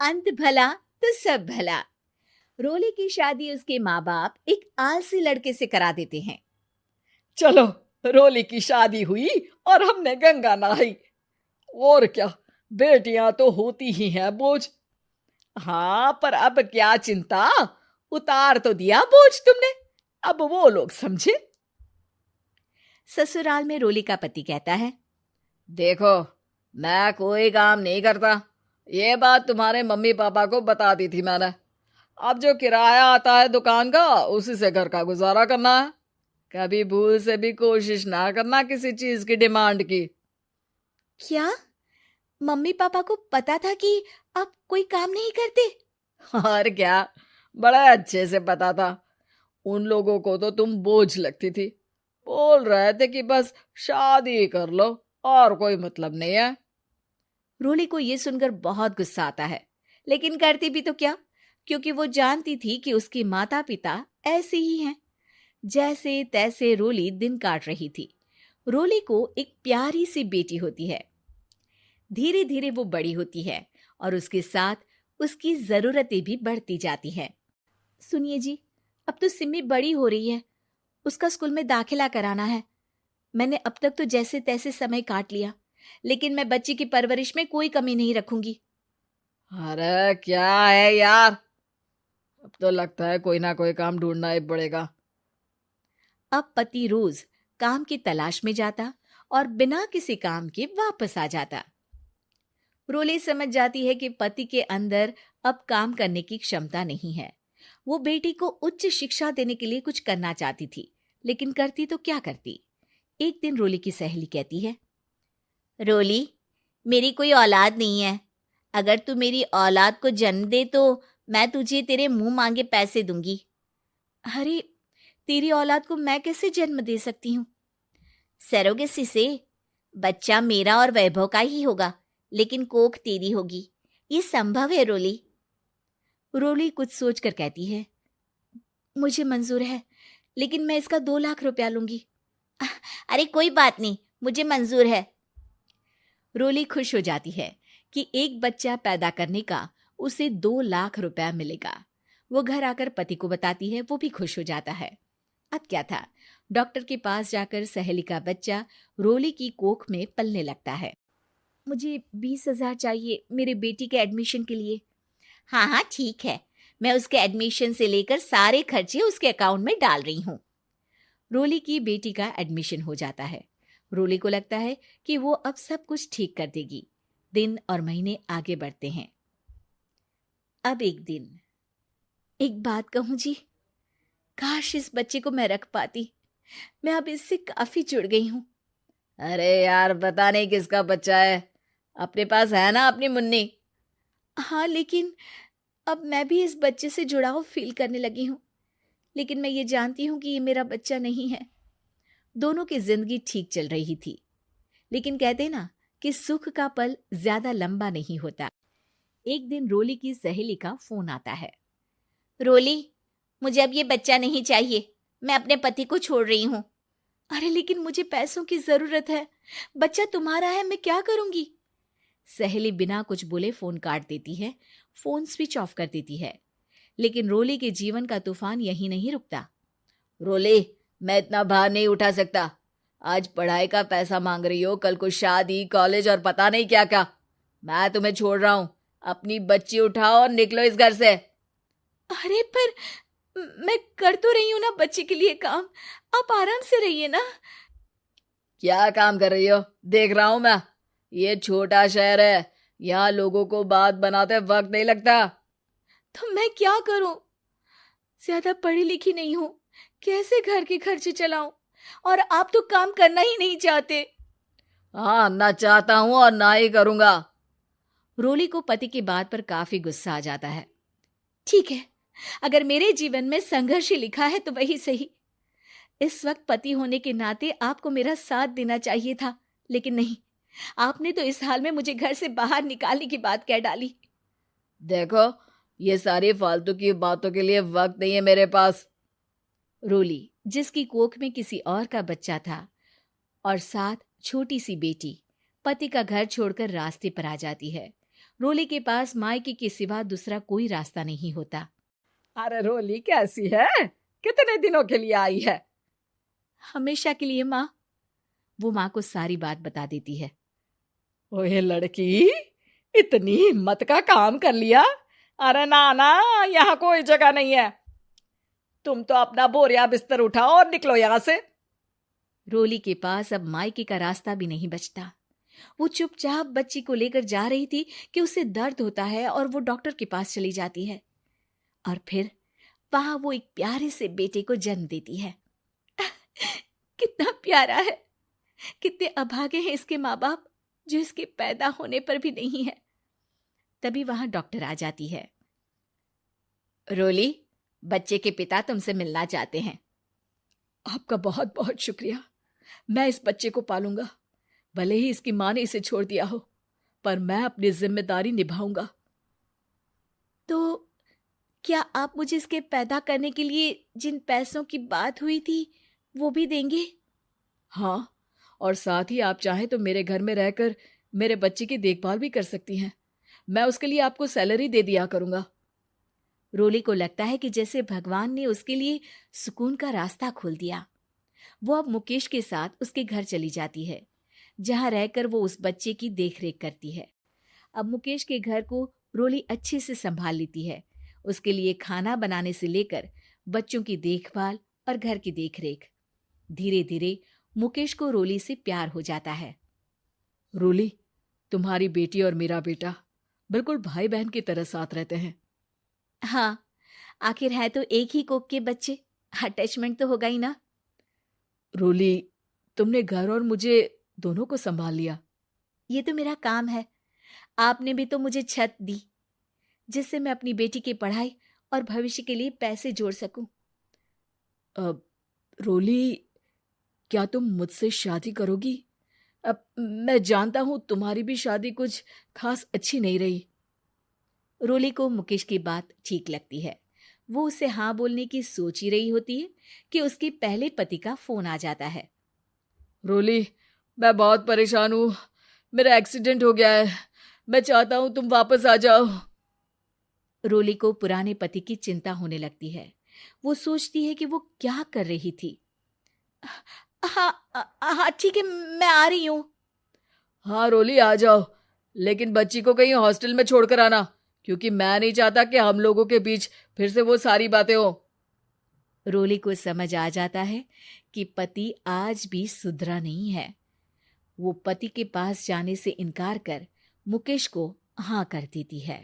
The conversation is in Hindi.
अंत भला तो सब भला। रोली की शादी उसके माँ बाप एक आलसी लड़के से करा देते हैं। चलो, रोली की शादी हुई और हमने गंगा नहाई। और क्या, बेटियां तो होती ही हैं बोझ। हाँ, पर अब क्या चिंता, उतार तो दिया बोझ तुमने, अब वो लोग समझे। ससुराल में रोली का पति कहता है, देखो, मैं कोई काम नहीं करता, ये बात तुम्हारे मम्मी पापा को बता दी थी मैंने। अब जो किराया आता है दुकान का, उसी से घर का गुजारा करना है। कभी भूल से भी कोशिश ना करना किसी चीज की डिमांड की। क्या मम्मी पापा को पता था कि आप कोई काम नहीं करते? और क्या, बड़ा अच्छे से पता था। उन लोगों को तो तुम बोझ लगती थी, बोल रहे थे कि बस शादी कर लो और कोई मतलब नहीं है। रोली को यह सुनकर बहुत गुस्सा आता है, लेकिन करती भी तो क्या, क्योंकि वो जानती थी कि उसके माता पिता ऐसे ही हैं। जैसे तैसे रोली दिन काट रही थी। रोली को एक प्यारी सी बेटी होती है। धीरे धीरे वो बड़ी होती है और उसके साथ उसकी जरूरतें भी बढ़ती जाती हैं। सुनिए जी, अब तो सिमी बड़ी हो रही है, उसका स्कूल में दाखिला कराना है। मैंने अब तक तो जैसे तैसे समय काट लिया, लेकिन मैं बच्ची की परवरिश में कोई कमी नहीं रखूंगी। अरे क्या है यार, अब तो लगता है कोई ना कोई काम ढूंढना ही पड़ेगा। अब पति रोज काम की तलाश में जाता और बिना किसी काम के वापस आ जाता। रोली समझ जाती है कि पति के अंदर अब काम करने की क्षमता नहीं है। वो बेटी को उच्च शिक्षा देने के लिए कुछ करना चाहती थी, लेकिन करती तो क्या करती। एक दिन रोली की सहेली कहती है, रोली, मेरी कोई औलाद नहीं है। अगर तू मेरी औलाद को जन्म दे तो मैं तुझे तेरे मुंह मांगे पैसे दूंगी। अरे, तेरी औलाद को मैं कैसे जन्म दे सकती हूँ? सरोगेसी से। बच्चा मेरा और वैभव का ही होगा, लेकिन कोख तेरी होगी। ये संभव है रोली। रोली कुछ सोचकर कहती है, मुझे मंजूर है, लेकिन मैं इसका 2 लाख रुपया लूंगी। अरे कोई बात नहीं, मुझे मंजूर है। रोली खुश हो जाती है कि एक बच्चा पैदा करने का उसे 2 लाख रुपया मिलेगा। वो घर आकर पति को बताती है, वो भी खुश हो जाता है। अब क्या था, डॉक्टर के पास जाकर सहेली का बच्चा रोली की कोख में पलने लगता है। मुझे 20,000 चाहिए मेरे बेटी के एडमिशन के लिए। हाँ हाँ ठीक है, मैं उसके एडमिशन से लेकर सारे खर्चे उसके अकाउंट में डाल रही हूँ। रोली की बेटी का एडमिशन हो जाता है। रोली को लगता है कि वो अब सब कुछ ठीक कर देगी। दिन और महीने आगे बढ़ते हैं। अब एक दिन, एक बात कहूं जी, काश इस बच्चे को मैं रख पाती। मैं अब इससे काफी जुड़ गई हूँ। अरे यार, पता नहीं किसका बच्चा है, अपने पास है ना अपनी मुन्नी। हाँ, लेकिन अब मैं भी इस बच्चे से जुड़ाव फील करने लगी हूँ। लेकिन मैं ये जानती हूँ कि ये मेरा बच्चा नहीं है। दोनों की जिंदगी ठीक चल रही थी, लेकिन कहते ना कि सुख का पल ज्यादा लंबा नहीं होता। एक दिन रोली की सहेली का फोन आता है। रोली, मुझे अब ये बच्चा नहीं चाहिए, मैं अपने पति को छोड़ रही हूँ। अरे लेकिन मुझे पैसों की जरूरत है, बच्चा तुम्हारा है, मैं क्या करूंगी? सहेली बिना कुछ बोले फोन काट देती है, फोन स्विच ऑफ कर देती है। लेकिन रोली के जीवन का तूफान यहीं नहीं रुकता। रोली, मैं इतना भार नहीं उठा सकता। आज पढ़ाई का पैसा मांग रही हो, कल को शादी, कॉलेज और पता नहीं क्या क्या। मैं तुम्हें छोड़ रहा हूँ, अपनी बच्ची उठाओ और निकलो इस घर से। अरे पर मैं कर तो रही हूं ना बच्चे के लिए काम, आप आराम से रहिए ना। क्या काम कर रही हो, देख रहा हूं मैं। ये छोटा शहर है, यहाँ लोगों को बात बनाते वक्त नहीं लगता। तो मैं क्या करूं? ज्यादा पढ़ी लिखी नहीं हूं, कैसे घर के खर्चे चलाऊं? और आप तो काम करना ही नहीं चाहते। हाँ, ना चाहता हूं और ना ही करूंगा। रोली को पति की बात पर काफी गुस्सा आ जाता है। ठीक है, अगर मेरे जीवन में संघर्ष ही लिखा है तो वही सही। इस वक्त पति होने के नाते आपको मेरा साथ देना चाहिए था, लेकिन नहीं, आपने तो इस हाल में मुझे घर से बाहर निकालने की बात कह डाली। देखो, ये सारी फालतू की बातों के लिए वक्त नहीं है मेरे पास। रोली, जिसकी कोख में किसी और का बच्चा था और साथ छोटी सी बेटी, पति का घर छोड़कर रास्ते पर आ जाती है। रोली के पास मायके के सिवा दूसरा कोई रास्ता नहीं होता। अरे रोली कैसी है? कितने दिनों के लिए आई है? हमेशा के लिए माँ। वो माँ को सारी बात बता देती है। ओए लड़की, इतनी हिम्मत का काम कर लिया। अरे ना ना, यहाँ कोई जगह नहीं है। तुम तो अपना बोरिया बिस्तर उठाओ और निकलो यहाँ से। रोली के पास अब मायके का रास्ता भी नहीं बचता। वो चुपचाप बच्ची को लेकर जा रही थी कि उसे दर्द होता है और वो डॉक्टर के पास चली जाती है और फिर वहां वो एक प्यारे से बेटे को जन्म देती है। कितना प्यारा है, कितने अभागे हैं इसके माँ बाप जो इसके पैदा होने पर भी नहीं है। तभी वहां डॉक्टर आ जाती है। रोली, बच्चे के पिता तुमसे मिलना चाहते हैं। आपका बहुत बहुत शुक्रिया। मैं इस बच्चे को पालूंगा, भले ही इसकी माँ ने इसे छोड़ दिया हो, पर मैं अपनी जिम्मेदारी निभाऊंगा। तो क्या आप मुझे इसके पैदा करने के लिए जिन पैसों की बात हुई थी वो भी देंगे? हाँ, और साथ ही आप चाहें तो मेरे घर में रहकर मेरे बच्चे की देखभाल भी कर सकती हैं। मैं उसके लिए आपको सैलरी दे दिया करूंगा। रोली को लगता है कि जैसे भगवान ने उसके लिए सुकून का रास्ता खोल दिया। वो अब मुकेश के साथ उसके घर चली जाती है, जहां रहकर वो उस बच्चे की देखरेख करती है। अब मुकेश के घर को रोली अच्छे से संभाल लेती है। उसके लिए खाना बनाने से लेकर बच्चों की देखभाल और घर की देखरेख। धीरे धीरे मुकेश को रोली से प्यार हो जाता है। रोली, तुम्हारी बेटी और मेरा बेटा बिल्कुल भाई बहन की तरह साथ रहते हैं। हाँ, आखिर है तो एक ही कोख के बच्चे, अटैचमेंट तो होगा ही ना। रोली, तुमने घर और मुझे दोनों को संभाल लिया। ये तो मेरा काम है। आपने भी तो मुझे छत दी जिससे मैं अपनी बेटी की पढ़ाई और भविष्य के लिए पैसे जोड़ सकूं। अब रोली, क्या तुम मुझसे शादी करोगी? अब मैं जानता हूं तुम्हारी भी शादी कुछ खास अच्छी नहीं रही। रोली को मुकेश की बात ठीक लगती है। वो उसे हाँ बोलने की सोच ही रही होती है कि उसके पहले पति का फोन आ जाता है। रोली, मैं बहुत परेशान हूं। मेरा एक्सीडेंट हो गया है। मैं चाहता हूं तुम वापस आ जाओ। रोली को पुराने पति की चिंता होने लगती है। वो सोचती है कि वो क्या कर रही थी। हाँ हाँ ठीक है, मैं आ रही हूँ। हाँ रोली, आ जाओ, लेकिन बच्ची को कहीं हॉस्टल में छोड़कर आना, क्योंकि मैं नहीं चाहता कि हम लोगों के बीच फिर से वो सारी बातें हो। रोली को समझ आ जाता है कि पति आज भी सुधरा नहीं है। वो पति के पास जाने से इनकार कर मुकेश को हाँ कर देती है।